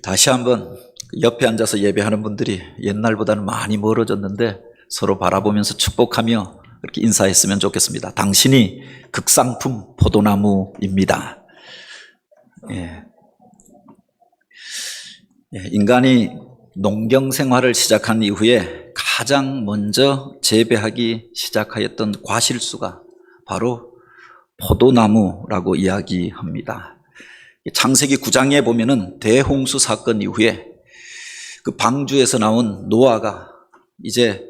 다시 한번 옆에 앉아서 예배하는 분들이 옛날보다는 많이 멀어졌는데 서로 바라보면서 축복하며 이렇게 인사했으면 좋겠습니다. 당신이 극상품 포도나무입니다. 예. 인간이 농경 생활을 시작한 이후에 가장 먼저 재배하기 시작하였던 과실수가 바로 포도나무라고 이야기합니다. 창세기 9장에 보면은 대홍수 사건 이후에 그 방주에서 나온 노아가 이제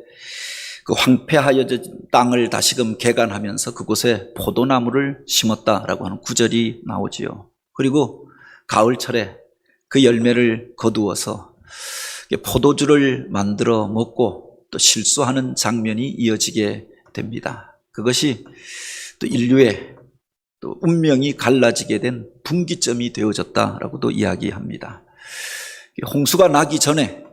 그 황폐하여진 땅을 다시금 개간하면서 그곳에 포도나무를 심었다라고 하는 구절이 나오지요. 그리고 가을철에 그 열매를 거두어서 포도주를 만들어 먹고 또 실수하는 장면이 이어지게 됩니다. 그것이 또 인류의 또 운명이 갈라지게 된 분기점이 되어졌다라고도 이야기합니다. 홍수가 나기 전에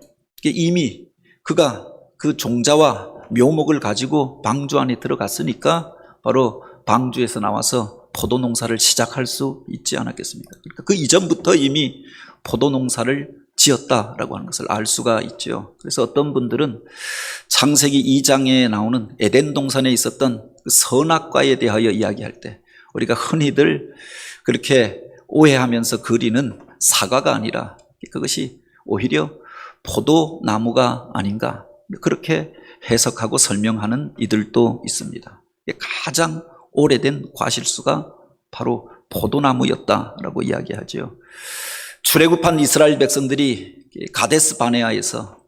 이미 그가 그 종자와 묘목을 가지고 방주 안에 들어갔으니까 바로 방주에서 나와서 포도 농사를 시작할 수 있지 않았겠습니까? 그러니까 그 이전부터 이미 포도 농사를 지었다라고 하는 것을 알 수가 있죠. 그래서 어떤 분들은 창세기 2장에 나오는 에덴 동산에 있었던 그 선악과에 대하여 이야기할 때 우리가 흔히들 그렇게 오해하면서 그리는 사과가 아니라 그것이 오히려 포도나무가 아닌가 그렇게 해석하고 설명하는 이들도 있습니다. 가장 오래된 과실수가 바로 포도나무였다라고 이야기하죠. 출애굽한 이스라엘 백성들이 가데스 바네아에서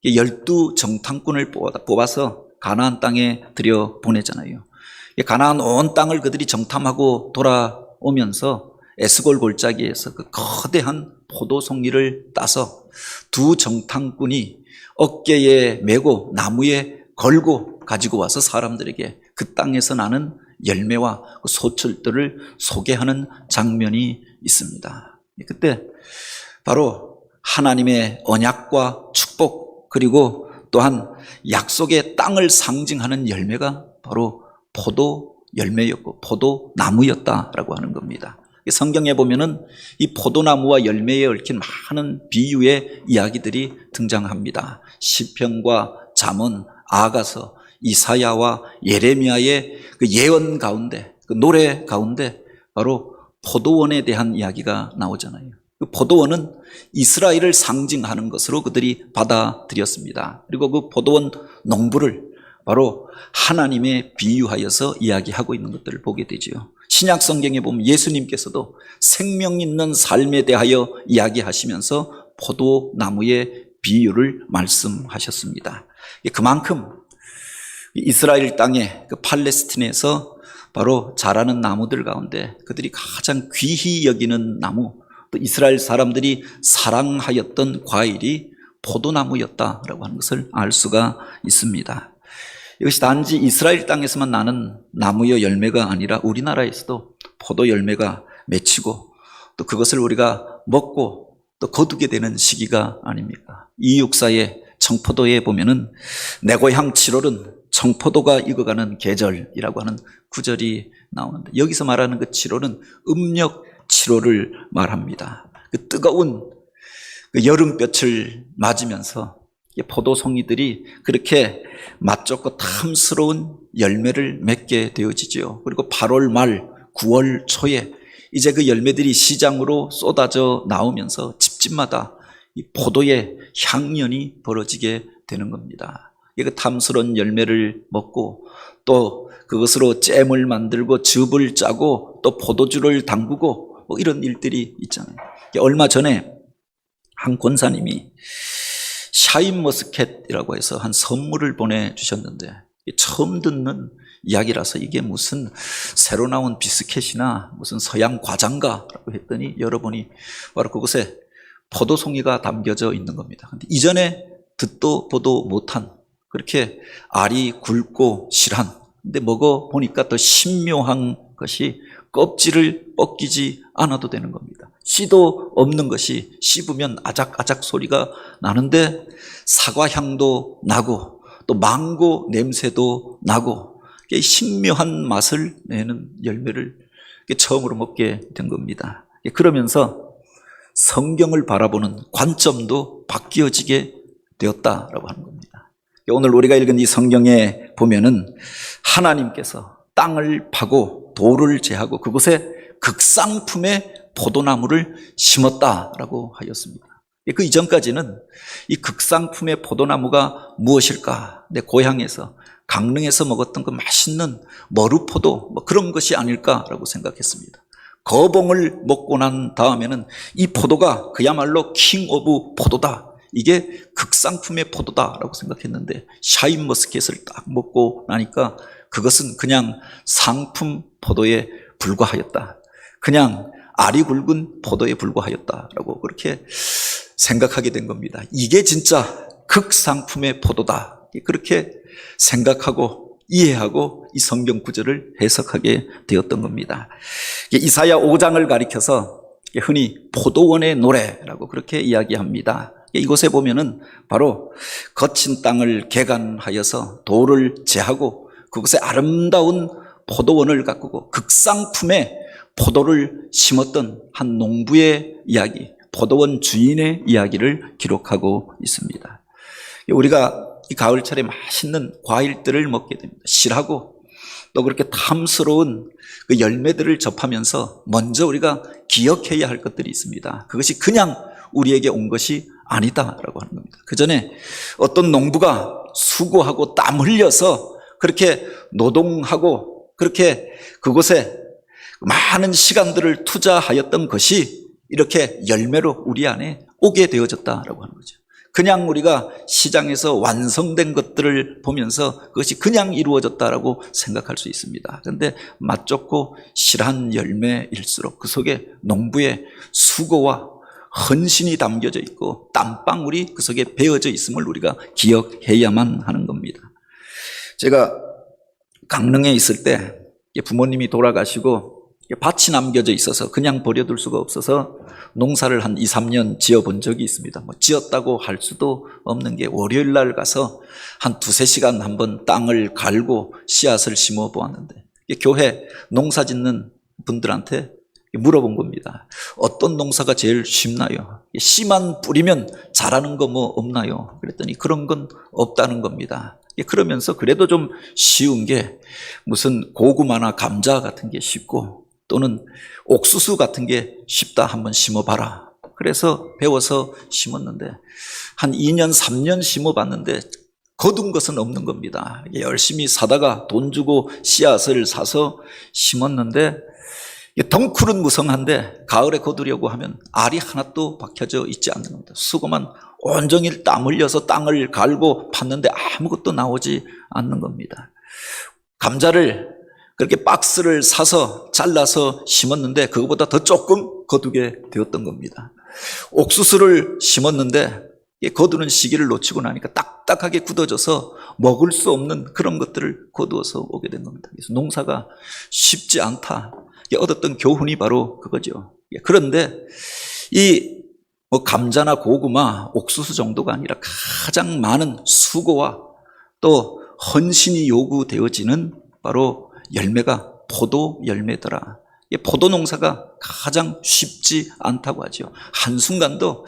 12정탐꾼을 뽑아서 가나안 땅에 들여보내잖아요. 가나안 온 땅을 그들이 정탐하고 돌아오면서 에스골 골짜기에서 그 거대한 포도송이를 따서 두 정탐꾼이 어깨에 메고 나무에 걸고 가지고 와서 사람들에게 그 땅에서 나는 열매와 그 소출들을 소개하는 장면이 있습니다. 그때 바로 하나님의 언약과 축복 그리고 또한 약속의 땅을 상징하는 열매가 바로 포도 열매였고 포도나무였다라고 하는 겁니다. 성경에 보면은 이 포도나무와 열매에 얽힌 많은 비유의 이야기들이 등장합니다. 시편과 잠언, 아가서, 이사야와 예레미야의 그 예언 가운데, 그 노래 가운데 바로 포도원에 대한 이야기가 나오잖아요. 그 포도원은 이스라엘을 상징하는 것으로 그들이 받아들였습니다. 그리고 그 포도원 농부를 바로 하나님에 비유하여서 이야기하고 있는 것들을 보게 되죠. 신약 성경에 보면 예수님께서도 생명 있는 삶에 대하여 이야기하시면서 포도나무의 비유를 말씀하셨습니다. 그만큼 이스라엘 땅에 그 팔레스틴에서 바로 자라는 나무들 가운데 그들이 가장 귀히 여기는 나무, 또 이스라엘 사람들이 사랑하였던 과일이 포도나무였다라고 하는 것을 알 수가 있습니다. 이것이 단지 이스라엘 땅에서만 나는 나무의 열매가 아니라 우리나라에서도 포도 열매가 맺히고 또 그것을 우리가 먹고 또 거두게 되는 시기가 아닙니까? 이 육사의 청포도에 보면은 내 고향 7월은 청포도가 익어가는 계절이라고 하는 구절이 나오는데 여기서 말하는 그 7월은 음력 7월을 말합니다. 그 뜨거운 그 여름볕을 맞으면서 포도송이들이 그렇게 맛좋고 탐스러운 열매를 맺게 되어지죠. 그리고 8월 말 9월 초에 이제 그 열매들이 시장으로 쏟아져 나오면서 집집마다 이 포도의 향연이 벌어지게 되는 겁니다. 그 탐스러운 열매를 먹고 또 그것으로 잼을 만들고 즙을 짜고 또 포도주를 담그고 뭐 이런 일들이 있잖아요. 얼마 전에 한 권사님이 샤인머스켓이라고 해서 한 선물을 보내주셨는데 처음 듣는 이야기라서 이게 무슨 새로 나온 비스켓이나 무슨 서양 과자인가라고 했더니 열어보니 바로 그곳에 포도송이가 담겨져 있는 겁니다. 근데 이전에 듣도 보도 못한 그렇게 알이 굵고 실한 근데 먹어보니까 더 신묘한 것이 껍질을 벗기지 않아도 되는 겁니다. 씨도 없는 것이 씹으면 아작아작 소리가 나는데 사과 향도 나고 또 망고 냄새도 나고 신묘한 맛을 내는 열매를 처음으로 먹게 된 겁니다. 그러면서 성경을 바라보는 관점도 바뀌어지게 되었다라고 하는 겁니다. 오늘 우리가 읽은 이 성경에 보면은 하나님께서 땅을 파고 돌을 제하고 그곳에 극상품의 포도나무를 심었다라고 하였습니다. 그 이전까지는 이 극상품의 포도나무가 무엇일까? 내 고향에서 강릉에서 먹었던 그 맛있는 머루포도 뭐 그런 것이 아닐까라고 생각했습니다. 거봉을 먹고 난 다음에는 이 포도가 그야말로 킹 오브 포도다. 이게 극상품의 포도다라고 생각했는데 샤인머스켓을 딱 먹고 나니까 그것은 그냥 상품 포도에 불과하였다. 그냥 알이 굵은 포도에 불과하였다라고 그렇게 생각하게 된 겁니다. 이게 진짜 극상품의 포도다. 그렇게 생각하고 이해하고 이 성경 구절을 해석하게 되었던 겁니다. 이사야 5장을 가리켜서 흔히 포도원의 노래라고 그렇게 이야기합니다. 이곳에 보면은 바로 거친 땅을 개간하여서 돌을 제하고 그곳에 아름다운 포도원을 가꾸고 극상품의 포도를 심었던 한 농부의 이야기, 포도원 주인의 이야기를 기록하고 있습니다. 우리가 이 가을철에 맛있는 과일들을 먹게 됩니다. 실하고 또 그렇게 탐스러운 그 열매들을 접하면서 먼저 우리가 기억해야 할 것들이 있습니다. 그것이 그냥 우리에게 온 것이 아니다라고 하는 겁니다. 그 전에 어떤 농부가 수고하고 땀 흘려서 그렇게 노동하고 그렇게 그곳에 많은 시간들을 투자하였던 것이 이렇게 열매로 우리 안에 오게 되어졌다라고 하는 거죠. 그냥 우리가 시장에서 완성된 것들을 보면서 그것이 그냥 이루어졌다라고 생각할 수 있습니다. 그런데 맛 좋고 실한 열매일수록 그 속에 농부의 수고와 헌신이 담겨져 있고 땀방울이 그 속에 배어져 있음을 우리가 기억해야만 하는 겁니다. 제가 강릉에 있을 때 부모님이 돌아가시고 밭이 남겨져 있어서 그냥 버려둘 수가 없어서 농사를 한 2, 3년 지어본 적이 있습니다. 뭐 지었다고 할 수도 없는 게 월요일 날 가서 한 2, 3시간 한번 땅을 갈고 씨앗을 심어 보았는데 교회 농사 짓는 분들한테 물어본 겁니다. 어떤 농사가 제일 쉽나요? 씨만 뿌리면 자라는 거 뭐 없나요? 그랬더니 그런 건 없다는 겁니다. 그러면서 그래도 좀 쉬운 게 무슨 고구마나 감자 같은 게 쉽고 또는 옥수수 같은 게 쉽다 한번 심어봐라. 그래서 배워서 심었는데 한 2년 3년 심어봤는데 거둔 것은 없는 겁니다. 열심히 사다가 돈 주고 씨앗을 사서 심었는데 덩쿨은 무성한데 가을에 거두려고 하면 알이 하나도 박혀져 있지 않는 겁니다. 수고만 온종일 땀 흘려서 땅을 갈고 팠는데 아무것도 나오지 않는 겁니다. 감자를 그렇게 박스를 사서 잘라서 심었는데 그거보다 더 조금 거두게 되었던 겁니다. 옥수수를 심었는데 거두는 시기를 놓치고 나니까 딱딱하게 굳어져서 먹을 수 없는 그런 것들을 거두어서 오게 된 겁니다. 그래서 농사가 쉽지 않다. 얻었던 교훈이 바로 그거죠. 그런데 이 감자나 고구마, 옥수수 정도가 아니라 가장 많은 수고와 또 헌신이 요구되어지는 바로 열매가 포도 열매더라. 포도 농사가 가장 쉽지 않다고 하죠. 한순간도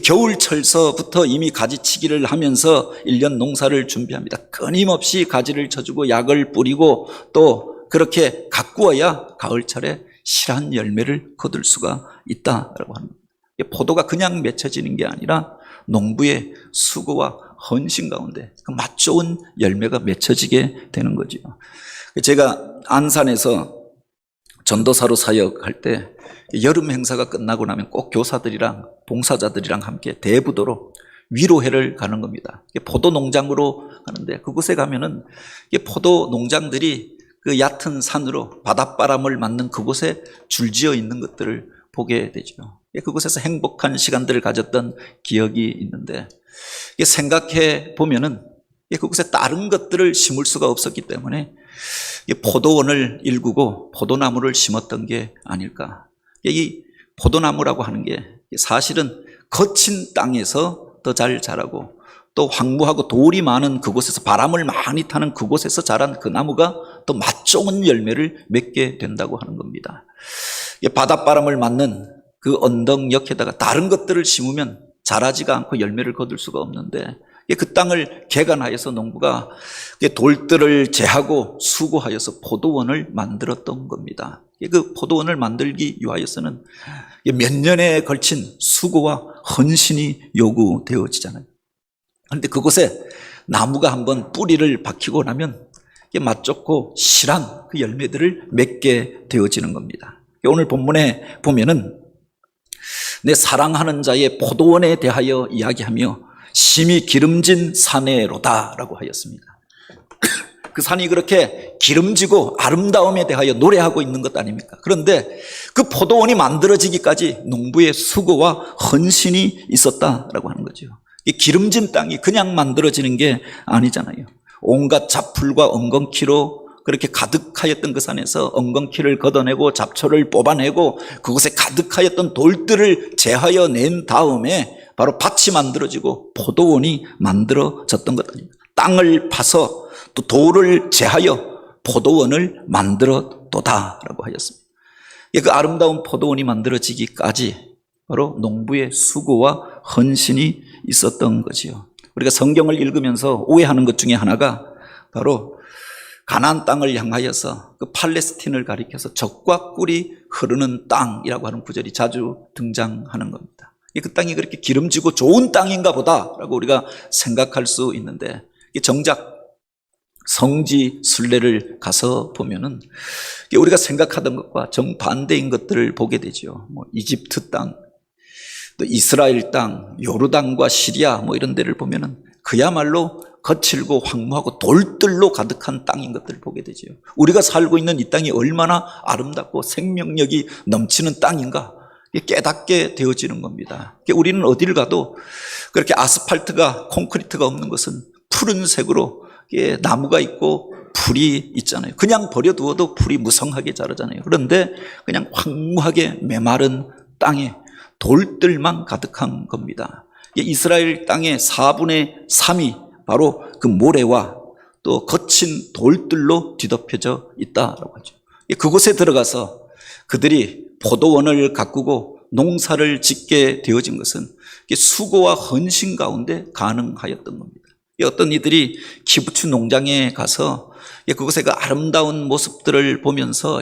겨울철서부터 이미 가지치기를 하면서 1년 농사를 준비합니다. 끊임없이 가지를 쳐주고 약을 뿌리고 또 그렇게 가꾸어야 가을철에 실한 열매를 거둘 수가 있다라고 합니다. 포도가 그냥 맺혀지는 게 아니라 농부의 수고와 헌신 가운데 그 맛 좋은 열매가 맺혀지게 되는 거죠. 제가 안산에서 전도사로 사역할 때 여름 행사가 끝나고 나면 꼭 교사들이랑 봉사자들이랑 함께 대부도로 위로회를 가는 겁니다. 포도 농장으로 가는데 그곳에 가면은 포도 농장들이 그 얕은 산으로 바닷바람을 맞는 그곳에 줄지어 있는 것들을 보게 되죠. 그곳에서 행복한 시간들을 가졌던 기억이 있는데 생각해 보면은 그곳에 다른 것들을 심을 수가 없었기 때문에 포도원을 일구고 포도나무를 심었던 게 아닐까. 이 포도나무라고 하는 게 사실은 거친 땅에서 더 잘 자라고 또 황무하고 돌이 많은 그곳에서 바람을 많이 타는 그곳에서 자란 그 나무가 더 맛 좋은 열매를 맺게 된다고 하는 겁니다. 바닷바람을 맞는 그 언덕 옆에다가 다른 것들을 심으면 자라지가 않고 열매를 거둘 수가 없는데 그 땅을 개간하여서 농부가 돌들을 제하고 수고하여서 포도원을 만들었던 겁니다. 그 포도원을 만들기 위하여서는 몇 년에 걸친 수고와 헌신이 요구되어지잖아요. 그런데 그곳에 나무가 한번 뿌리를 박히고 나면 맛 좋고 실한 그 열매들을 맺게 되어지는 겁니다. 오늘 본문에 보면은 내 사랑하는 자의 포도원에 대하여 이야기하며 심히 기름진 산에로다라고 하였습니다. 그 산이 그렇게 기름지고 아름다움에 대하여 노래하고 있는 것 아닙니까? 그런데 그 포도원이 만들어지기까지 농부의 수고와 헌신이 있었다라고 하는 거죠. 이 기름진 땅이 그냥 만들어지는 게 아니잖아요. 온갖 잡풀과 엉겅퀴로 그렇게 가득하였던 그 산에서 엉겅퀴를 걷어내고 잡초를 뽑아내고 그곳에 가득하였던 돌들을 제하여 낸 다음에 바로 밭이 만들어지고 포도원이 만들어졌던 것 아닙니까? 땅을 파서 또 돌을 제하여 포도원을 만들었도다라고 하였습니다. 그 아름다운 포도원이 만들어지기까지 바로 농부의 수고와 헌신이 있었던 거지요. 우리가 성경을 읽으면서 오해하는 것 중에 하나가 바로 가나안 땅을 향하여서 그 팔레스틴을 가리켜서 젖과 꿀이 흐르는 땅이라고 하는 구절이 자주 등장하는 겁니다. 그 땅이 그렇게 기름지고 좋은 땅인가 보다라고 우리가 생각할 수 있는데 정작 성지 순례를 가서 보면은 우리가 생각하던 것과 정반대인 것들을 보게 되죠. 이집트 땅, 또 이스라엘 땅, 요르단과 시리아 이런 데를 보면은 그야말로 거칠고 황무하고 돌들로 가득한 땅인 것들을 보게 되죠. 우리가 살고 있는 이 땅이 얼마나 아름답고 생명력이 넘치는 땅인가 깨닫게 되어지는 겁니다. 우리는 어디를 가도 그렇게 아스팔트가 콘크리트가 없는 것은 푸른색으로 나무가 있고 풀이 있잖아요. 그냥 버려두어도 풀이 무성하게 자라잖아요. 그런데 그냥 황무하게 메마른 땅에 돌들만 가득한 겁니다. 이스라엘 땅의 4분의 3이 바로 그 모래와 또 거친 돌들로 뒤덮여져 있다라고 하죠. 그곳에 들어가서 그들이 포도원을 가꾸고 농사를 짓게 되어진 것은 수고와 헌신 가운데 가능하였던 겁니다. 어떤 이들이 키부츠 농장에 가서 그곳의 그 아름다운 모습들을 보면서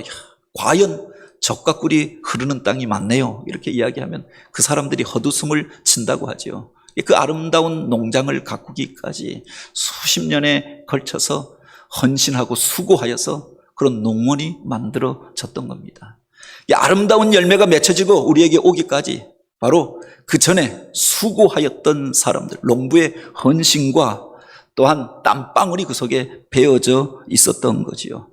과연 젖과 꿀이 흐르는 땅이 많네요 이렇게 이야기하면 그 사람들이 헛웃음을 친다고 하죠. 그 아름다운 농장을 가꾸기까지 수십 년에 걸쳐서 헌신하고 수고하여서 그런 농원이 만들어졌던 겁니다. 이 아름다운 열매가 맺혀지고 우리에게 오기까지 바로 그 전에 수고하였던 사람들, 농부의 헌신과 또한 땀방울이 그 속에 베어져 있었던 거지요.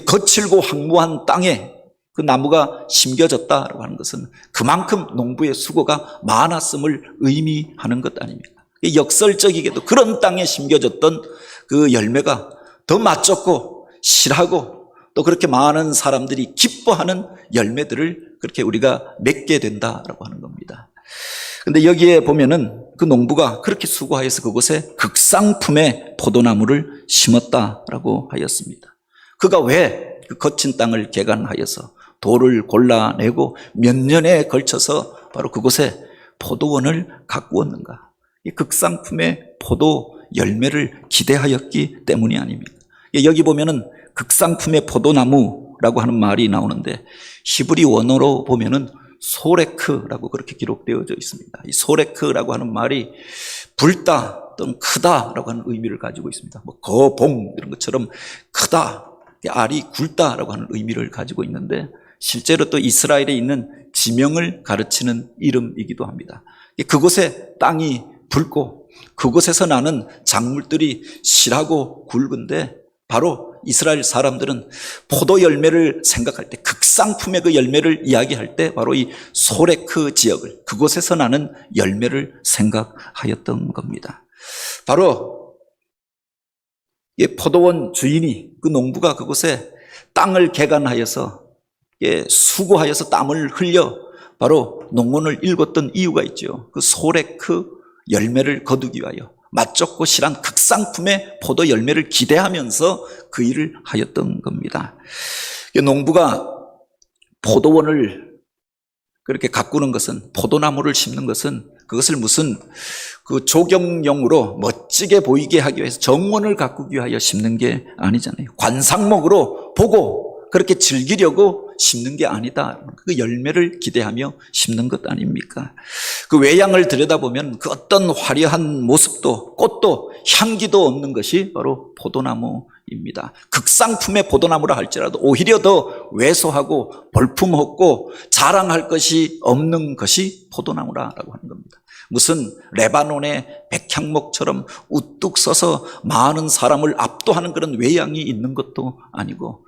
거칠고 황무한 땅에 그 나무가 심겨졌다라고 하는 것은 그만큼 농부의 수고가 많았음을 의미하는 것 아닙니까? 역설적이게도 그런 땅에 심겨졌던 그 열매가 더 맛좋고 실하고 또 그렇게 많은 사람들이 기뻐하는 열매들을 그렇게 우리가 맺게 된다라고 하는 겁니다. 근데 여기에 보면은 그 농부가 그렇게 수고하여서 그곳에 극상품의 포도나무를 심었다라고 하였습니다. 그가 왜 그 거친 땅을 개간하여서 돌을 골라내고 몇 년에 걸쳐서 바로 그곳에 포도원을 가꾸었는가? 이 극상품의 포도 열매를 기대하였기 때문이 아닙니다. 여기 보면은 극상품의 포도나무라고 하는 말이 나오는데 히브리 원어로 보면은 소레크라고 그렇게 기록되어져 있습니다. 이 소레크라고 하는 말이 붉다 또는 크다라고 하는 의미를 가지고 있습니다. 거봉 이런 것처럼 크다, 알이 굵다라고 하는 의미를 가지고 있는데 실제로 또 이스라엘에 있는 지명을 가르치는 이름이기도 합니다. 그곳에 땅이 붉고 그곳에서 나는 작물들이 실하고 굵은데 바로 이스라엘 사람들은 포도 열매를 생각할 때 극상품의 그 열매를 이야기할 때 바로 이 소레크 지역을 그곳에서 나는 열매를 생각하였던 겁니다. 바로 이 포도원 주인이 그 농부가 그곳에 땅을 개간하여서 수고하여서 땀을 흘려 바로 농원을 일궜던 이유가 있죠. 그 소레크 열매를 거두기 위하여 맛좋고 실한 극상품의 포도 열매를 기대하면서 그 일을 하였던 겁니다. 농부가 포도원을 그렇게 가꾸는 것은, 포도나무를 심는 것은 그것을 무슨 그 조경용으로 멋지게 보이게 하기 위해서, 정원을 가꾸기 위하여 심는 게 아니잖아요. 관상목으로 보고 그렇게 즐기려고 심는 게 아니다. 그 열매를 기대하며 심는 것 아닙니까? 그 외양을 들여다보면 그 어떤 화려한 모습도 꽃도 향기도 없는 것이 바로 포도나무입니다. 극상품의 포도나무라 할지라도 오히려 더 왜소하고 볼품없고 자랑할 것이 없는 것이 포도나무라고 하는 겁니다. 무슨 레바논의 백향목처럼 우뚝 서서 많은 사람을 압도하는 그런 외양이 있는 것도 아니고,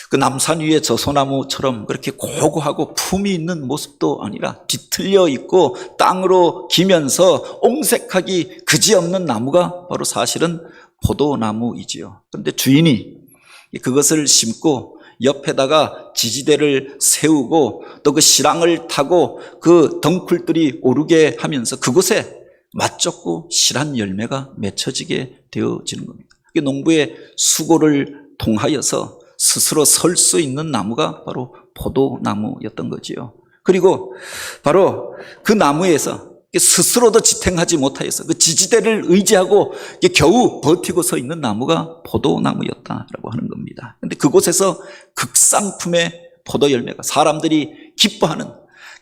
그 남산 위의 저소나무처럼 그렇게 고고하고 품이 있는 모습도 아니라 뒤틀려 있고 땅으로 기면서 옹색하기 그지없는 나무가 바로 사실은 포도나무이지요. 그런데 주인이 그것을 심고 옆에다가 지지대를 세우고 또 그 실랑을 타고 그 덩쿨들이 오르게 하면서 그곳에 맛좋고 실한 열매가 맺혀지게 되어지는 겁니다. 농부의 수고를 통하여서 스스로 설 수 있는 나무가 바로 포도나무였던 거지요. 그리고 바로 그 나무에서 스스로도 지탱하지 못하여서 그 지지대를 의지하고 겨우 버티고 서 있는 나무가 포도나무였다라고 하는 겁니다. 그런데 그곳에서 극상품의 포도 열매가, 사람들이 기뻐하는,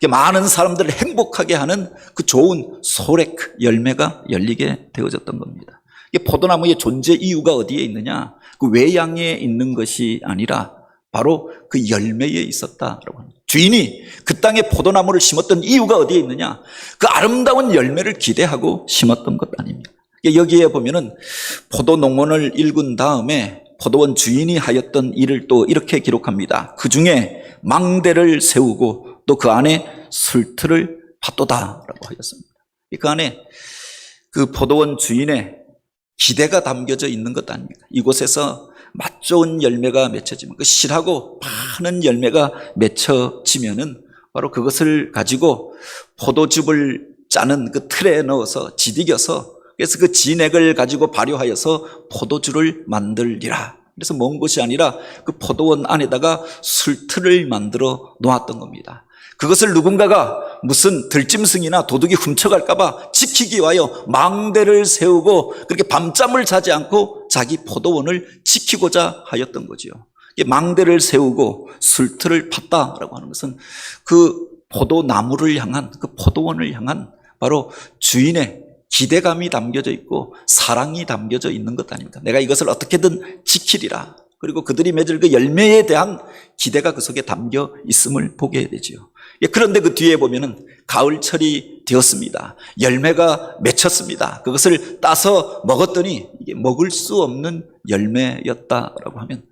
많은 사람들을 행복하게 하는 그 좋은 소렉 열매가 열리게 되어졌던 겁니다. 포도나무의 존재 이유가 어디에 있느냐? 그 외양에 있는 것이 아니라 바로 그 열매에 있었다라고 합니다. 주인이 그 땅에 포도나무를 심었던 이유가 어디에 있느냐? 그 아름다운 열매를 기대하고 심었던 것 아닙니까? 여기에 보면은 포도 농원을 읽은 다음에 포도원 주인이 하였던 일을 또 이렇게 기록합니다. 그 중에 망대를 세우고 또 그 안에 술틀을 팠도다라고 하였습니다. 그 안에 그 포도원 주인의 기대가 담겨져 있는 것 아닙니까? 이곳에서 맛 좋은 열매가 맺혀지면, 그 실하고 많은 열매가 맺혀지면은 바로 그것을 가지고 포도즙을 짜는 그 틀에 넣어서 지디겨서, 그래서 그 진액을 가지고 발효하여서 포도주를 만들리라. 그래서 먼 곳이 아니라 그 포도원 안에다가 술틀을 만들어 놓았던 겁니다. 그것을 누군가가 무슨 들짐승이나 도둑이 훔쳐갈까봐 지키기 위하여 망대를 세우고 그렇게 밤잠을 자지 않고 자기 포도원을 지키고자 하였던 거지요. 망대를 세우고 술틀을 팠다라고 하는 것은 그 포도나무를 향한, 그 포도원을 향한 바로 주인의 기대감이 담겨져 있고 사랑이 담겨져 있는 것 아닙니까? 내가 이것을 어떻게든 지키리라. 그리고 그들이 맺을 그 열매에 대한 기대가 그 속에 담겨 있음을 보게 되지요. 그런데 그 뒤에 보면은 가을철이 되었습니다. 열매가 맺혔습니다. 그것을 따서 먹었더니 이게 먹을 수 없는 열매였다라고 하면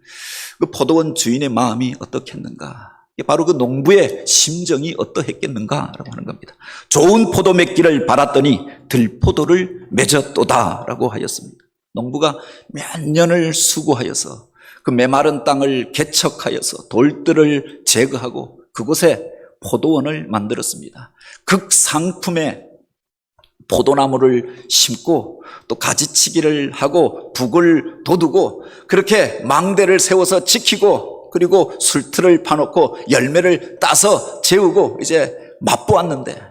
그 포도원 주인의 마음이 어떻겠는가? 바로 그 농부의 심정이 어떠했겠는가라고 하는 겁니다. 좋은 포도 맺기를 바랐더니 들포도를 맺었도다라고 하였습니다. 농부가 몇 년을 수고하여서 그 메마른 땅을 개척하여서 돌들을 제거하고 그곳에 포도원을 만들었습니다. 극상품의 포도나무를 심고 또 가지치기를 하고 북을 돋우고 그렇게 망대를 세워서 지키고 그리고 술틀을 파놓고 열매를 따서 재우고 이제 맛보았는데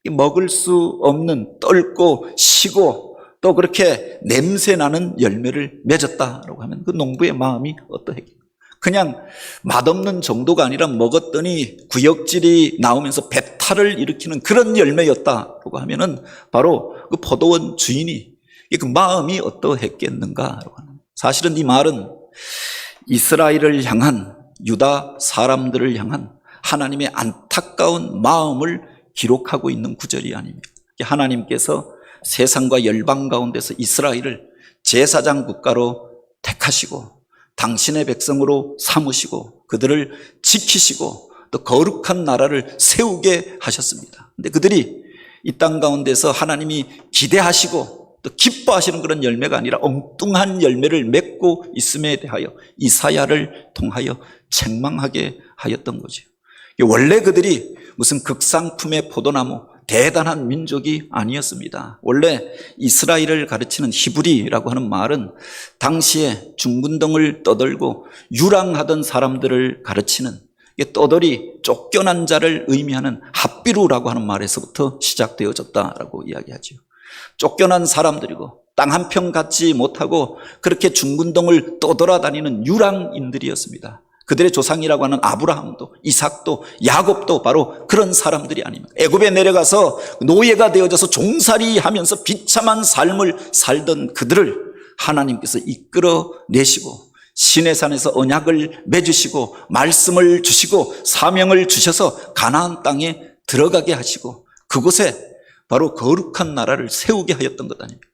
먹을 수 없는 떫고 시고 또 그렇게 냄새나는 열매를 맺었다라고 하면 그 농부의 마음이 어떠했겠습니까? 그냥 맛없는 정도가 아니라 먹었더니 구역질이 나오면서 배탈을 일으키는 그런 열매였다라고 하면은 바로 그 포도원 주인이 그 마음이 어떠했겠는가라고 하는. 사실은 이 말은 이스라엘을 향한, 유다 사람들을 향한 하나님의 안타까운 마음을 기록하고 있는 구절이 아닙니까? 하나님께서 세상과 열방 가운데서 이스라엘을 제사장 국가로 택하시고 당신의 백성으로 삼으시고 그들을 지키시고 또 거룩한 나라를 세우게 하셨습니다. 그런데 그들이 이 땅 가운데서 하나님이 기대하시고 또 기뻐하시는 그런 열매가 아니라 엉뚱한 열매를 맺고 있음에 대하여 이사야를 통하여 책망하게 하였던 거죠. 원래 그들이 무슨 극상품의 포도나무, 대단한 민족이 아니었습니다. 원래 이스라엘을 가르치는 히브리라고 하는 말은 당시에 중군등을 떠들고 유랑하던 사람들을 가르치는 이게 떠돌이 쫓겨난 자를 의미하는 핫비루라고 하는 말에서부터 시작되어졌다라고 이야기하죠. 쫓겨난 사람들이고 땅 한 평 갖지 못하고 그렇게 중근동을 떠돌아다니는 유랑인들이었습니다. 그들의 조상이라고 하는 아브라함도 이삭도 야곱도 바로 그런 사람들이 아닙니까? 애굽에 내려가서 노예가 되어져서 종살이하면서 비참한 삶을 살던 그들을 하나님께서 이끌어내시고 시내산에서 언약을 맺으시고 말씀을 주시고 사명을 주셔서 가나안 땅에 들어가게 하시고 그곳에 바로 거룩한 나라를 세우게 하였던 것 아닙니까?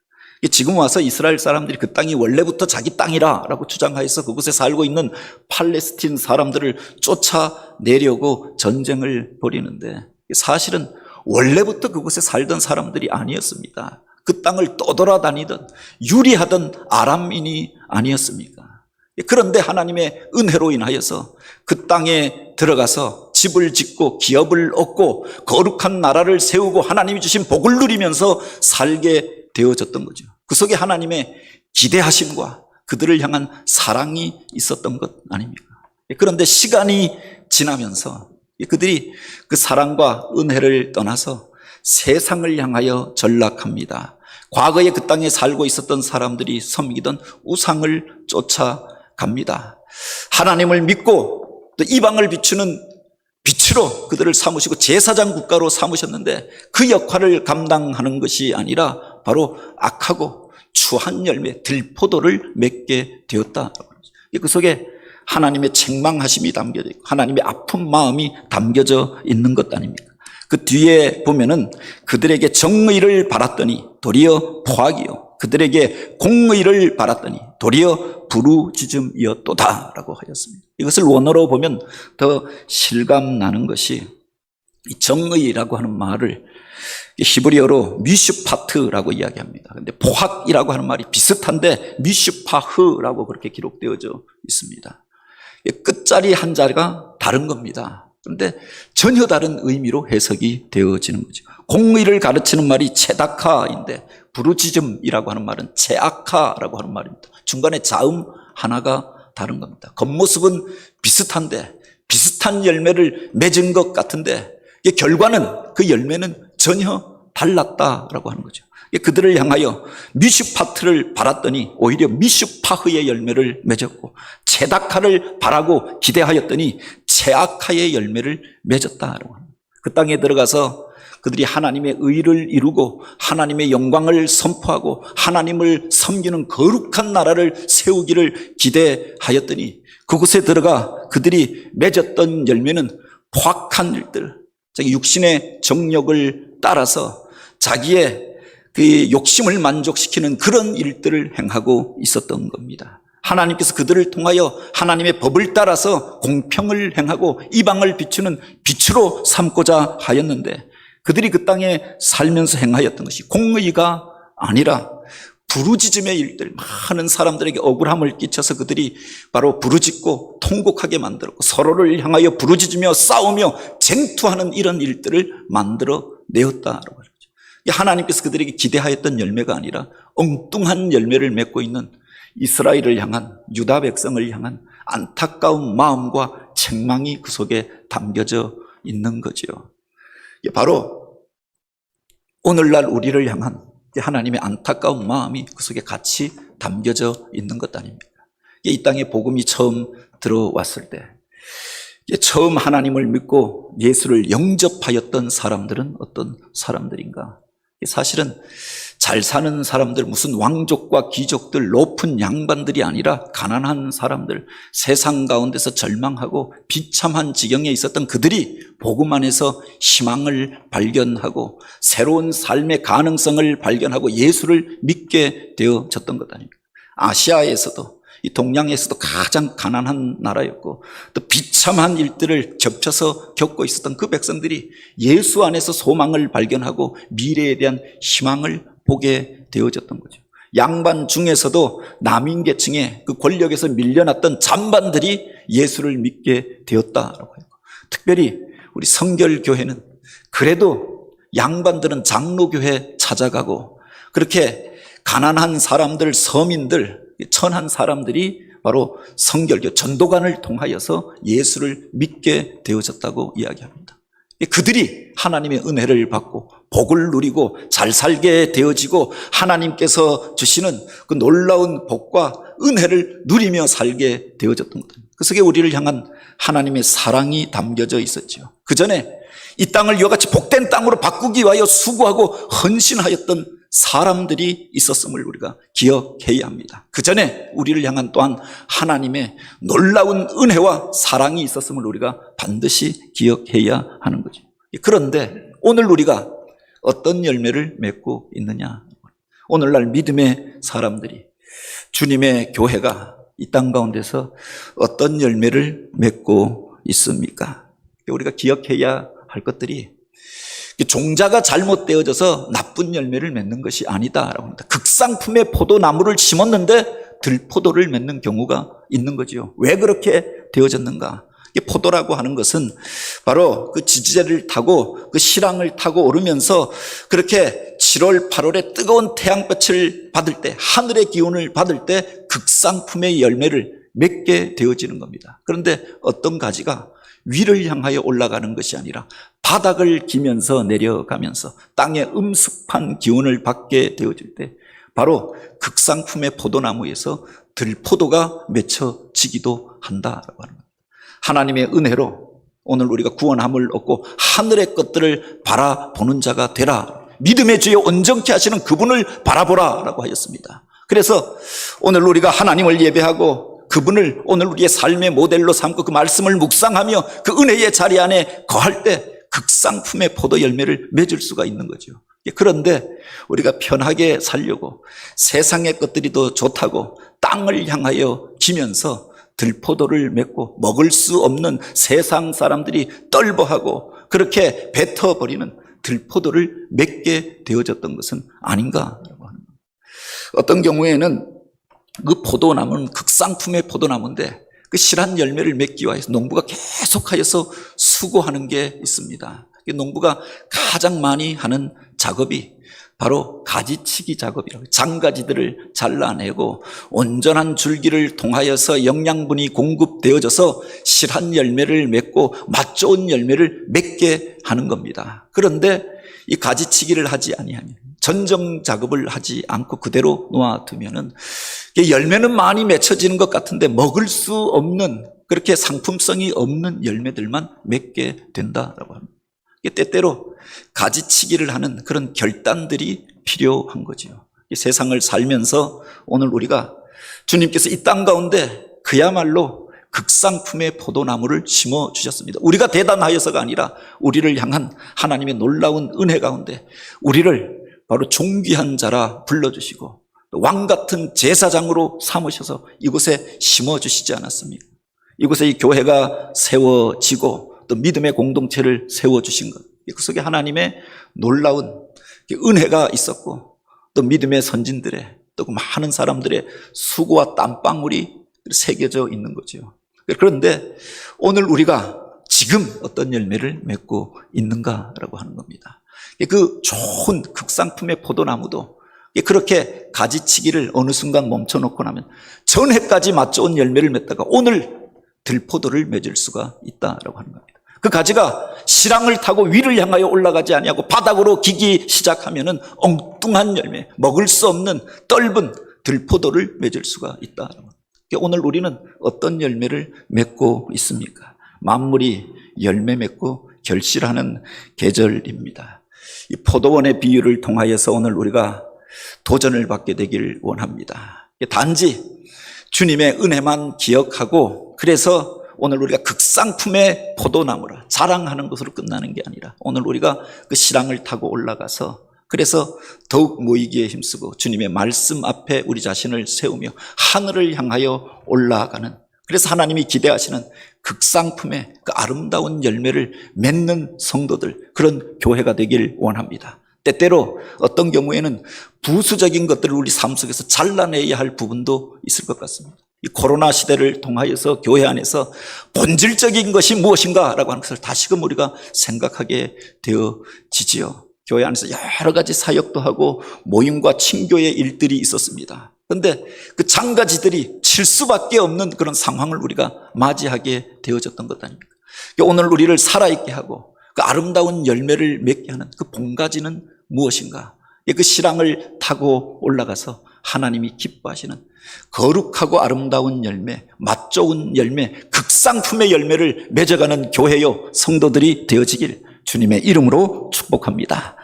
지금 와서 이스라엘 사람들이 그 땅이 원래부터 자기 땅이라고 주장하여서 그곳에 살고 있는 팔레스틴 사람들을 쫓아내려고 전쟁을 벌이는데 사실은 원래부터 그곳에 살던 사람들이 아니었습니다. 그 땅을 떠돌아다니던 유리하던 아람인이 아니었습니까? 그런데 하나님의 은혜로 인하여서 그 땅에 들어가서 집을 짓고 기업을 얻고 거룩한 나라를 세우고 하나님이 주신 복을 누리면서 살게 되어졌던 거죠. 그 속에 하나님의 기대하심과 그들을 향한 사랑이 있었던 것 아닙니까? 그런데 시간이 지나면서 그들이 그 사랑과 은혜를 떠나서 세상을 향하여 전락합니다. 과거에 그 땅에 살고 있었던 사람들이 섬기던 우상을 쫓아갑니다. 하나님을 믿고 또 이방을 비추는 빛으로 그들을 삼으시고 제사장 국가로 삼으셨는데 그 역할을 감당하는 것이 아니라 바로 악하고 추한 열매 들포도를 맺게 되었다. 그 속에 하나님의 책망하심이 담겨져 있고 하나님의 아픈 마음이 담겨져 있는 것 아닙니까? 그 뒤에 보면은 그들에게 정의를 바랐더니 도리어 포악이요 그들에게 공의를 바랐더니 도리어 부르짖음이었도다라고 하였습니다. 이것을 원어로 보면 더 실감나는 것이 이 정의라고 하는 말을 히브리어로 미슈파트라고 이야기합니다. 그런데 포악이라고 하는 말이 비슷한데 미슈파흐라고 그렇게 기록되어져 있습니다. 끝자리 한자가 다른 겁니다. 그런데 전혀 다른 의미로 해석이 되어지는 거죠. 공의를 가르치는 말이 체다카인데 부르짖음이라고 하는 말은 체아카라고 하는 말입니다. 중간에 자음 하나가 다른 겁니다. 겉모습은 비슷한데 비슷한 열매를 맺은 것 같은데 결과는 그 열매는 전혀 달랐다라고 하는 거죠. 그들을 향하여 미슈파트를 바랐더니 오히려 미슈파흐의 열매를 맺었고 체다카를 바라고 기대하였더니 체아카의 열매를 맺었다라고 합니다. 그 땅에 들어가서 그들이 하나님의 의를 이루고 하나님의 영광을 선포하고 하나님을 섬기는 거룩한 나라를 세우기를 기대하였더니 그곳에 들어가 그들이 맺었던 열매는 포악한 일들, 자기 육신의 정욕을 따라서 자기의 그 욕심을 만족시키는 그런 일들을 행하고 있었던 겁니다. 하나님께서 그들을 통하여 하나님의 법을 따라서 공평을 행하고 이방을 비추는 빛으로 삼고자 하였는데 그들이 그 땅에 살면서 행하였던 것이 공의가 아니라 부르짖음의 일들, 많은 사람들에게 억울함을 끼쳐서 그들이 바로 부르짖고 통곡하게 만들었고 서로를 향하여 부르짖으며 싸우며 쟁투하는 이런 일들을 만들어 내었다라고 하죠. 하나님께서 그들에게 기대하였던 열매가 아니라 엉뚱한 열매를 맺고 있는 이스라엘을 향한 유다 백성을 향한 안타까운 마음과 책망이 그 속에 담겨져 있는 거죠. 바로 오늘날 우리를 향한 하나님의 안타까운 마음이 그 속에 같이 담겨져 있는 것 아닙니까? 이 땅에 복음이 처음 들어왔을 때 처음 하나님을 믿고 예수를 영접하였던 사람들은 어떤 사람들인가? 사실은 잘 사는 사람들, 무슨 왕족과 귀족들, 높은 양반들이 아니라 가난한 사람들, 세상 가운데서 절망하고 비참한 지경에 있었던 그들이 복음 안에서 희망을 발견하고 새로운 삶의 가능성을 발견하고 예수를 믿게 되어졌던 것 아닙니까? 아시아에서도 이 동양에서도 가장 가난한 나라였고 또 비참한 일들을 겹쳐서 겪고 있었던 그 백성들이 예수 안에서 소망을 발견하고 미래에 대한 희망을 보게 되어졌던 거죠. 양반 중에서도 남인계층의 그 권력에서 밀려났던 잔반들이 예수를 믿게 되었다라고 해요. 특별히 우리 성결교회는 그래도 양반들은 장로교회 찾아가고 그렇게 가난한 사람들, 서민들, 천한 사람들이 바로 성결교, 전도관을 통하여서 예수를 믿게 되어졌다고 이야기합니다. 그들이 하나님의 은혜를 받고 복을 누리고 잘 살게 되어지고 하나님께서 주시는 그 놀라운 복과 은혜를 누리며 살게 되어졌던 것입니다. 그 속에 우리를 향한 하나님의 사랑이 담겨져 있었죠. 그 전에 이 땅을 이와 같이 복된 땅으로 바꾸기 위하여 수고하고 헌신하였던 사람들이 있었음을 우리가 기억해야 합니다. 그 전에 우리를 향한 또한 하나님의 놀라운 은혜와 사랑이 있었음을 우리가 반드시 기억해야 하는 거죠. 그런데 오늘 우리가 어떤 열매를 맺고 있느냐? 오늘날 믿음의 사람들이, 주님의 교회가 이 땅 가운데서 어떤 열매를 맺고 있습니까? 우리가 기억해야 할 것들이 종자가 잘못되어져서 나쁜 열매를 맺는 것이 아니다라고 합니다. 극상품의 포도나무를 심었는데 들포도를 맺는 경우가 있는 거죠. 왜 그렇게 되어졌는가? 포도라고 하는 것은 바로 그 지지대를 타고 그 실황을 타고 오르면서 그렇게 7월, 8월에 뜨거운 태양볕을 받을 때, 하늘의 기운을 받을 때 극상품의 열매를 맺게 되어지는 겁니다. 그런데 어떤 가지가 위를 향하여 올라가는 것이 아니라 바닥을 기면서 내려가면서 땅의 음습한 기운을 받게 되어질 때 바로 극상품의 포도나무에서 들포도가 맺혀지기도 한다라고 하는 겁니다. 하나님의 은혜로 오늘 우리가 구원함을 얻고 하늘의 것들을 바라보는 자가 되라. 믿음의 주에 온전케 하시는 그분을 바라보라라고 하였습니다. 그래서 오늘 우리가 하나님을 예배하고 그분을 오늘 우리의 삶의 모델로 삼고 그 말씀을 묵상하며 그 은혜의 자리 안에 거할 때 극상품의 포도 열매를 맺을 수가 있는 거죠. 그런데 우리가 편하게 살려고 세상의 것들이 더 좋다고 땅을 향하여 기면서 들포도를 맺고 먹을 수 없는 세상 사람들이 떨보하고 그렇게 뱉어버리는 들포도를 맺게 되어졌던 것은 아닌가라고 하는 겁니다. 어떤 경우에는 그 포도나무는 극상품의 포도나무인데 그 실한 열매를 맺기 위해서 농부가 계속하여서 수고하는 게 있습니다. 농부가 가장 많이 하는 작업이 바로 가지치기 작업이라고, 장가지들을 잘라내고 온전한 줄기를 통하여서 영양분이 공급되어져서 실한 열매를 맺고 맛 좋은 열매를 맺게 하는 겁니다. 그런데 이 가지치기를 하지 아니하면, 전정 작업을 하지 않고 그대로 놓아두면은 열매는 많이 맺혀지는 것 같은데 먹을 수 없는, 그렇게 상품성이 없는 열매들만 맺게 된다라고 합니다. 때때로 가지치기를 하는 그런 결단들이 필요한 거죠. 이 세상을 살면서 오늘 우리가 주님께서 이 땅 가운데 그야말로 극상품의 포도나무를 심어 주셨습니다. 우리가 대단하여서가 아니라 우리를 향한 하나님의 놀라운 은혜 가운데 우리를 바로 존귀한 자라 불러주시고 왕 같은 제사장으로 삼으셔서 이곳에 심어 주시지 않았습니까? 이곳에 이 교회가 세워지고 또 믿음의 공동체를 세워주신 것, 그 속에 하나님의 놀라운 은혜가 있었고 또 믿음의 선진들의 또 그 많은 사람들의 수고와 땀방울이 새겨져 있는 거죠. 그런데 오늘 우리가 지금 어떤 열매를 맺고 있는가라고 하는 겁니다. 그 좋은 극상품의 포도나무도 그렇게 가지치기를 어느 순간 멈춰놓고 나면 전해까지 맛 좋은 열매를 맺다가 오늘 들포도를 맺을 수가 있다라고 하는 겁니다. 그 가지가 실황을 타고 위를 향하여 올라가지 아니하고 바닥으로 기기 시작하면은 엉뚱한 열매, 먹을 수 없는 떫은 들포도를 맺을 수가 있다. 오늘 우리는 어떤 열매를 맺고 있습니까? 만물이 열매 맺고 결실하는 계절입니다. 이 포도원의 비유를 통하여서 오늘 우리가 도전을 받게 되길 원합니다. 단지 주님의 은혜만 기억하고 그래서 오늘 우리가 극상품의 포도나무라 자랑하는 것으로 끝나는 게 아니라 오늘 우리가 그 실황을 타고 올라가서 그래서 더욱 모이기에 힘쓰고 주님의 말씀 앞에 우리 자신을 세우며 하늘을 향하여 올라가는, 그래서 하나님이 기대하시는 극상품의 그 아름다운 열매를 맺는 성도들, 그런 교회가 되길 원합니다. 때때로 어떤 경우에는 부수적인 것들을 우리 삶 속에서 잘라내야 할 부분도 있을 것 같습니다. 이 코로나 시대를 통하여서 교회 안에서 본질적인 것이 무엇인가라고 하는 것을 다시금 우리가 생각하게 되어지지요. 교회 안에서 여러 가지 사역도 하고 모임과 친교의 일들이 있었습니다. 그런데 그 장가지들이 칠 수밖에 없는 그런 상황을 우리가 맞이하게 되어졌던 것 아닙니까? 오늘 우리를 살아있게 하고 그 아름다운 열매를 맺게 하는 그 봉가지는 무엇인가? 그 실랑을 타고 올라가서 하나님이 기뻐하시는 거룩하고 아름다운 열매, 맛 좋은 열매, 극상품의 열매를 맺어가는 교회요 성도들이 되어지길 주님의 이름으로 축복합니다.